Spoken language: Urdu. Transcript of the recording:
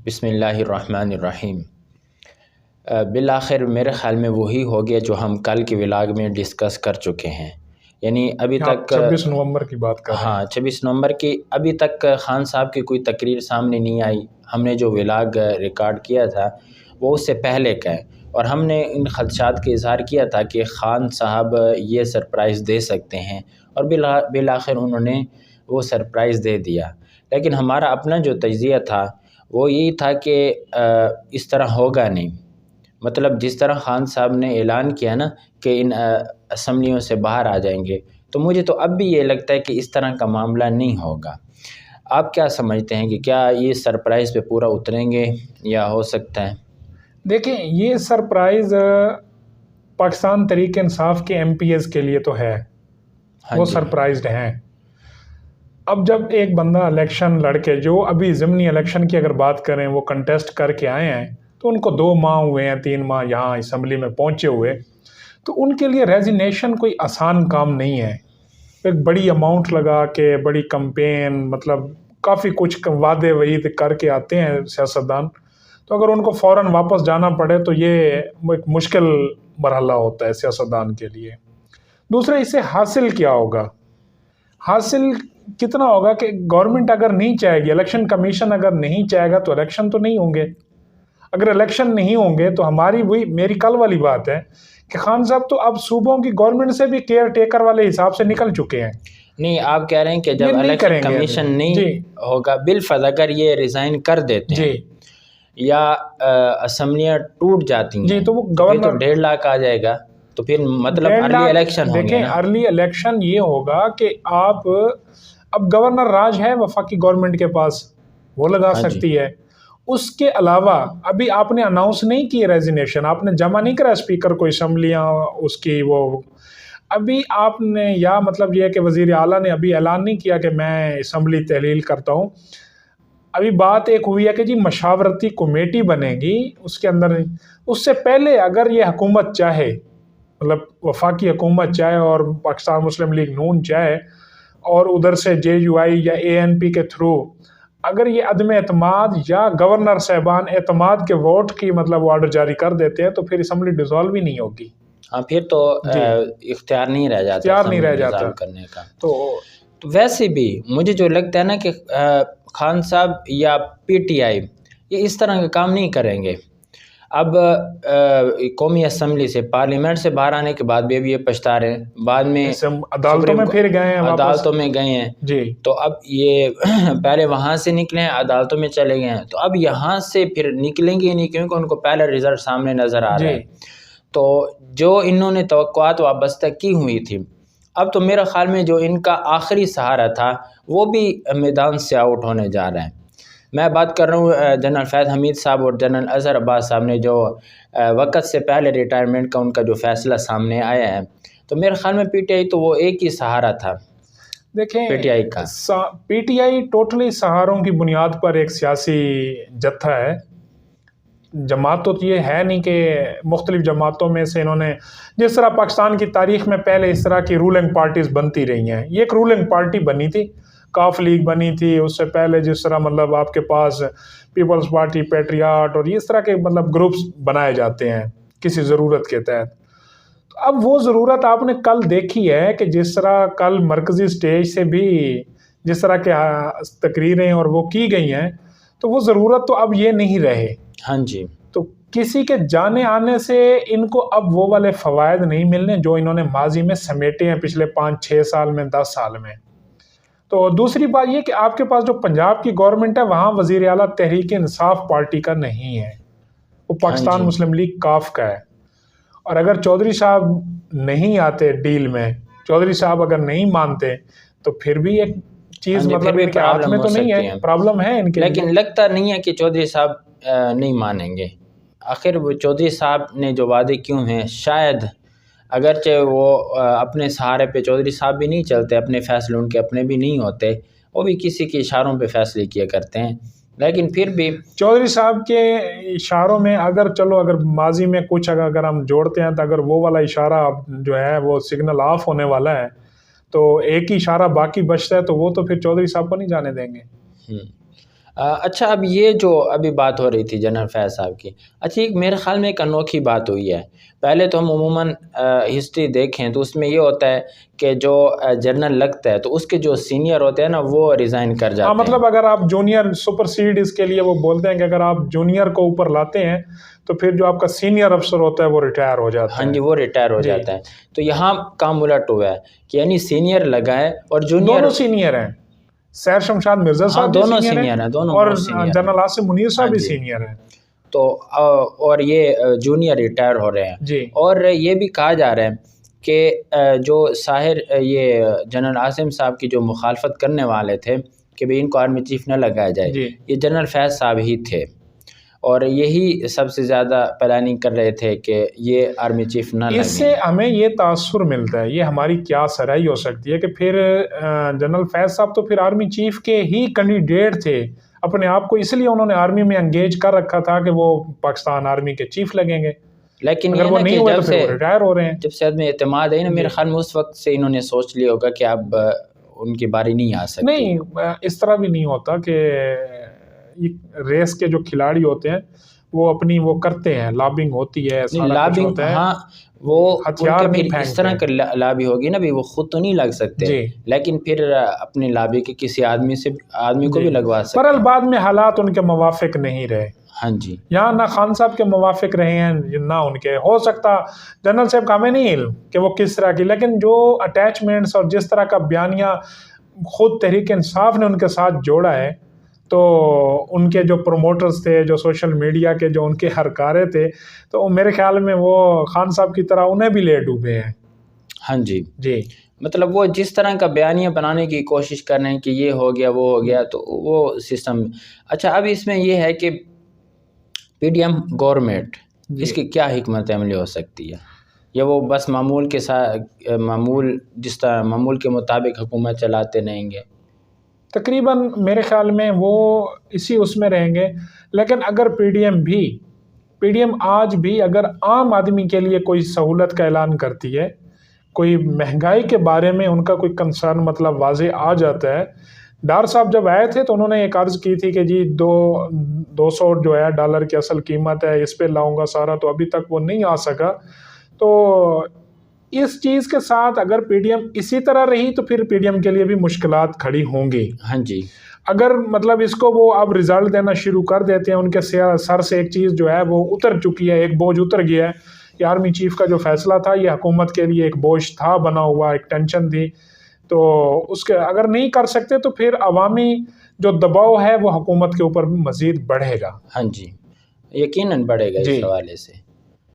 بسم اللہ الرحمن الرحیم۔ بالآخر میرے خیال میں وہی ہو گیا جو ہم کل کے ولاگ میں ڈسکس کر چکے ہیں، یعنی ابھی تک 26 نومبر کی بات کر رہے ہیں۔ ہاں 26 نومبر کی ابھی تک خان صاحب کی کوئی تقریر سامنے نہیں آئی۔ ہم نے جو ولاگ ریکارڈ کیا تھا وہ اس سے پہلے کا ہے، اور ہم نے ان خدشات کا اظہار کیا تھا کہ خان صاحب یہ سرپرائز دے سکتے ہیں، اور بالآخر انہوں نے وہ سرپرائز دے دیا۔ لیکن ہمارا اپنا جو تجزیہ تھا وہ یہی تھا کہ اس طرح ہوگا نہیں، مطلب جس طرح خان صاحب نے اعلان کیا نا کہ ان اسمبلیوں سے باہر آ جائیں گے، تو مجھے تو اب بھی یہ لگتا ہے کہ اس طرح کا معاملہ نہیں ہوگا۔ آپ کیا سمجھتے ہیں کہ کیا یہ سرپرائز پہ پورا اتریں گے یا ہو سکتا ہے؟ دیکھیں، یہ سرپرائز پاکستان تحریک انصاف کے ایم پی ایز کے لیے تو ہے، وہ سرپرائزڈ ہیں۔ اب جب ایک بندہ الیکشن لڑ کے، جو ابھی ضمنی الیکشن کی اگر بات کریں وہ کنٹیسٹ کر کے آئے ہیں، تو ان کو 2 ماہ ہوئے ہیں، 3 ماہ یہاں اسمبلی میں پہنچے ہوئے، تو ان کے لیے ریزینیشن کوئی آسان کام نہیں ہے۔ ایک بڑی اماؤنٹ لگا کے، بڑی کمپین، مطلب کافی کچھ وعدے وعید کر کے آتے ہیں سیاستدان، تو اگر ان کو فوراً واپس جانا پڑے تو یہ ایک مشکل مرحلہ ہوتا ہے سیاستدان کے لیے۔ دوسرا، اسے حاصل کیا ہوگا؟ حاصل کتنا ہوگا کہ گورنمنٹ اگر نہیں چاہے گی، الیکشن کمیشن اگر نہیں چاہے گا تو الیکشن تو نہیں ہوں گے۔ اگر الیکشن نہیں ہوں گے تو میری کل والی بات ہے کہ خان صاحب تو اب صوبوں کی گورنمنٹ سے بھی کیئر ٹیکر والے حساب سے نکل چکے ہیں۔ نہیں، آپ کہہ رہے ہیں کہ جب الیکشن کمیشن نہیں ہوگا، بالفرض اگر یہ ریزائن کر دیتے ہیں یا اسمبلیاں ٹوٹ جاتی ہیں تو وہ گورنر 1.5 لاکھ آ جائے گا، تو پھر مطلب ارلی الیکشن ہوں گے۔ دیکھیں، ارلی الیکشن یہ ہوگا کہ آپ اب گورنر راج ہے وفاقی گورنمنٹ کے پاس، وہ لگا سکتی ہے۔ اس کے علاوہ ابھی آپ نے اناؤنس نہیں کی ریزینیشن، آپ نے جمع نہیں کرا اسپیکر کو اسمبلیاں اس کی، وہ ابھی آپ نے، یا مطلب یہ کہ وزیر اعلیٰ نے ابھی اعلان نہیں کیا کہ میں اسمبلی تحلیل کرتا ہوں۔ ابھی بات ایک ہوئی ہے کہ جی مشاورتی کمیٹی بنے گی، اس کے اندر اس سے پہلے اگر یہ حکومت چاہے، مطلب وفاقی حکومت چاہے اور پاکستان مسلم لیگ نون چاہے، اور ادھر سے JUI یا ANP کے تھرو اگر یہ عدم اعتماد یا گورنر صاحبان اعتماد کے ووٹ کی مطلب آرڈر جاری کر دیتے ہیں، تو پھر اسمبلی ڈیزالو ہی نہیں ہوگی۔ ہاں، پھر تو اختیار نہیں رہ جاتا کرنے کا۔ تو ویسے بھی مجھے جو لگتا ہے نا کہ خان صاحب یا PTI یہ اس طرح کا کام نہیں کریں گے۔ اب قومی اسمبلی سے، پارلیمنٹ سے باہر آنے کے بعد بھی اب یہ پچھتا رہے ہیں، بعد میں عدالتوں میں پھر گئے ہیں، عدالتوں میں گئے ہیں جی، تو اب یہ پہلے وہاں سے نکلے ہیں، عدالتوں میں چلے گئے ہیں، تو اب یہاں سے پھر نکلیں گے نہیں، کیونکہ ان کو پہلے رزلٹ سامنے نظر آ رہا ہے۔ تو جو انہوں نے توقعات وابستہ کی ہوئی تھی، اب تو میرے خیال میں جو ان کا آخری سہارا تھا وہ بھی میدان سے آؤٹ ہونے جا رہا ہے۔ میں بات کر رہا ہوں جنرل فیض حمید صاحب اور جنرل اظہر عباس صاحب نے جو وقت سے پہلے ریٹائرمنٹ کا ان کا جو فیصلہ سامنے آیا ہے، تو میرے خیال میں PTI تو وہ ایک ہی سہارا تھا۔ دیکھیں، PTI کا PTI ٹوٹلی سہاروں کی بنیاد پر ایک سیاسی جتھا ہے۔ جماعت تو یہ ہے نہیں کہ مختلف جماعتوں میں سے انہوں نے، جس طرح پاکستان کی تاریخ میں پہلے اس طرح کی رولنگ پارٹیز بنتی رہی ہیں، یہ ایک رولنگ پارٹی بنی تھی، کاف لیگ بنی تھی، اس سے پہلے جس طرح مطلب آپ کے پاس پیپلز پارٹی، پیٹریاٹ اور اس طرح کے مطلب گروپس بنائے جاتے ہیں کسی ضرورت کے تحت۔ تو اب وہ ضرورت آپ نے کل دیکھی ہے کہ جس طرح کل مرکزی سٹیج سے بھی جس طرح کے تقریریں اور وہ کی گئی ہیں، تو وہ ضرورت تو اب یہ نہیں رہے۔ ہاں جی، تو کسی کے جانے آنے سے ان کو اب وہ والے فوائد نہیں ملنے جو انہوں نے ماضی میں سمیٹے ہیں پچھلے 5-6 سال میں، 10 سال میں۔ تو دوسری بات یہ کہ آپ کے پاس جو پنجاب کی گورنمنٹ ہے، وہاں وزیر اعلیٰ تحریک انصاف پارٹی کا نہیں ہے، وہ پاکستان مسلم لیگ کاف کا ہے۔ اور اگر چودھری صاحب نہیں آتے ڈیل میں، چودھری صاحب اگر نہیں مانتے، تو پھر بھی ایک چیز مطلب ان کے ہاتھ میں تو نہیں ہے، پرابلم ہے ان کے۔ لیکن لگتا نہیں ہے کہ چودھری صاحب نہیں مانیں گے۔ آخر وہ چودھری صاحب نے جو وعدے کیوں ہیں، شاید اگرچہ وہ اپنے سہارے پہ چودھری صاحب بھی نہیں چلتے، اپنے فیصلے ان کے اپنے بھی نہیں ہوتے، وہ بھی کسی کے اشاروں پہ فیصلے کیا کرتے ہیں، لیکن پھر بھی چودھری صاحب کے اشاروں میں اگر ماضی میں کچھ اگر ہم جوڑتے ہیں، تو اگر وہ والا اشارہ جو ہے وہ سگنل آف ہونے والا ہے، تو ایک ہی اشارہ باقی بچتا ہے، تو وہ تو پھر چودھری صاحب کو نہیں جانے دیں گے۔ اچھا، اب یہ جو ابھی بات ہو رہی تھی جنرل فیض صاحب کی، اچھا ایک میرے خیال میں ایک انوکھی بات ہوئی ہے. پہلے تو ہم عموماً ہسٹری دیکھیں تو اس میں یہ ہوتا ہے کہ جو جنرل لگتا ہے تو اس کے جو سینئر ہوتے ہیں نا وہ ریزائن کر جاتے ہیں. مطلب اگر آپ جونیئر سپر سیڈ، اس کے لیے وہ بولتے ہیں کہ اگر آپ جونیئر کو اوپر لاتے ہیں تو پھر جو آپ کا سینئر افسر ہوتا ہے وہ ریٹائر ہو جاتا ہے. ہاں جی، وہ ریٹائر ہو جاتا ہے. تو یہاں کام الٹ ہوا ہے کہ یعنی سینئر لگائے اور جونیئر، دونوں سینئر ہیں. سیر شمشاد مرزا صاحب بھی دونوں سینئر ہیں اور جنرل عاصم منیر صاحب بھی سینئر ہیں. تو اور یہ جونیئر ریٹائر ہو رہے ہیں. اور یہ بھی کہا جا رہا ہے کہ جو یہ جنرل عاصم صاحب کی جو مخالفت کرنے والے تھے کہ بھئی ان کو آرمی چیف نہ لگایا جائے، یہ جنرل فیض صاحب ہی تھے، اور یہی سب سے زیادہ پلاننگ کر رہے تھے کہ یہ آرمی چیف نہ لگیں. اس سے ہمیں یہ تاثر ملتا ہے، یہ ہماری کیا سرائی ہو سکتی ہے کہ پھر جنرل فیض صاحب تو پھر آرمی چیف کے ہی کینڈیڈیٹ تھے، اپنے آپ کو اس لیے انہوں نے آرمی میں انگیج کر رکھا تھا کہ وہ پاکستان آرمی کے چیف لگیں گے. لیکن اگر وہ نہیں ہوئے تو پھر وہ ریٹائر ہو رہے ہیں. جب سے عدم اعتماد ہے نا، میرے خیال میں اس وقت سے انہوں نے سوچ لیا ہوگا کہ اب ان کی باری نہیں آ سکتی. نہیں، اس طرح بھی نہیں ہوتا کہ ریس کے جو کھلاڑی ہوتے ہیں وہ اپنی وہ کرتے ہیں، لابنگ ہوتی ہے، لابنگ ہوتا ہے. ہاں، وہ ہتھیار نہیں، اس طرح کی لابی ہوگی نا بھی، وہ خود تو نہیں لگ سکتے لیکن پھر اپنی لابی کے کسی آدمی کو بھی لگوا سکتے. پر بعد میں حالات ان کے موافق نہیں رہے. ہاں جی، یہاں نہ خان صاحب کے موافق رہے ہیں نہ ان کے. ہو سکتا جنرل صاحب کا ہمیں نہیں علم کہ وہ کس طرح کی، لیکن جو اٹیچمنٹس اور جس طرح کا بیانیہ خود تحریک انصاف نے ان کے ساتھ جوڑا ہے، تو ان کے جو پروموٹرز تھے، جو سوشل میڈیا کے جو ان کے ہرکارے تھے، تو میرے خیال میں وہ خان صاحب کی طرح انہیں بھی لے ڈوبے ہیں. ہاں جی، مطلب وہ جس طرح کا بیانیہ بنانے کی کوشش کر رہے ہیں کہ یہ ہو گیا وہ ہو گیا، تو وہ سسٹم. اچھا، اب اس میں یہ ہے کہ پی ڈی ایم گورنمنٹ، اس کی کیا حکمت عملی ہو سکتی ہے؟ یا وہ بس معمول کے ساتھ جس طرح معمول کے مطابق حکومت چلاتے رہیں گے؟ تقریباً میرے خیال میں وہ اسی اس میں رہیں گے. لیکن اگر پی ڈی ایم آج بھی اگر عام آدمی کے لیے کوئی سہولت کا اعلان کرتی ہے، کوئی مہنگائی کے بارے میں ان کا کوئی کنسرن مطلب واضح آ جاتا ہے. ڈار صاحب جب آئے تھے تو انہوں نے ایک عرض کی تھی کہ جی 200 جو ہے ڈالر کی اصل قیمت ہے، اس پہ لاؤں گا سارا، تو ابھی تک وہ نہیں آ سکا. تو اس چیز کے ساتھ اگر پی ڈی ایم اسی طرح رہی تو پھر پی ڈی ایم کے لیے بھی مشکلات کھڑی ہوں گی. ہاں جی، اگر مطلب اس کو وہ اب رزلٹ دینا شروع کر دیتے ہیں، ان کے سر سے ایک چیز جو ہے وہ اتر چکی ہے، ایک بوجھ اتر گیا ہے. یہ آرمی چیف کا جو فیصلہ تھا یہ حکومت کے لیے ایک بوجھ تھا بنا ہوا، ایک ٹینشن تھی. تو اس کے اگر نہیں کر سکتے تو پھر عوامی جو دباؤ ہے وہ حکومت کے اوپر بھی مزید بڑھے گا. ہاں جی، یقیناً بڑھے گا اس حوالے سے.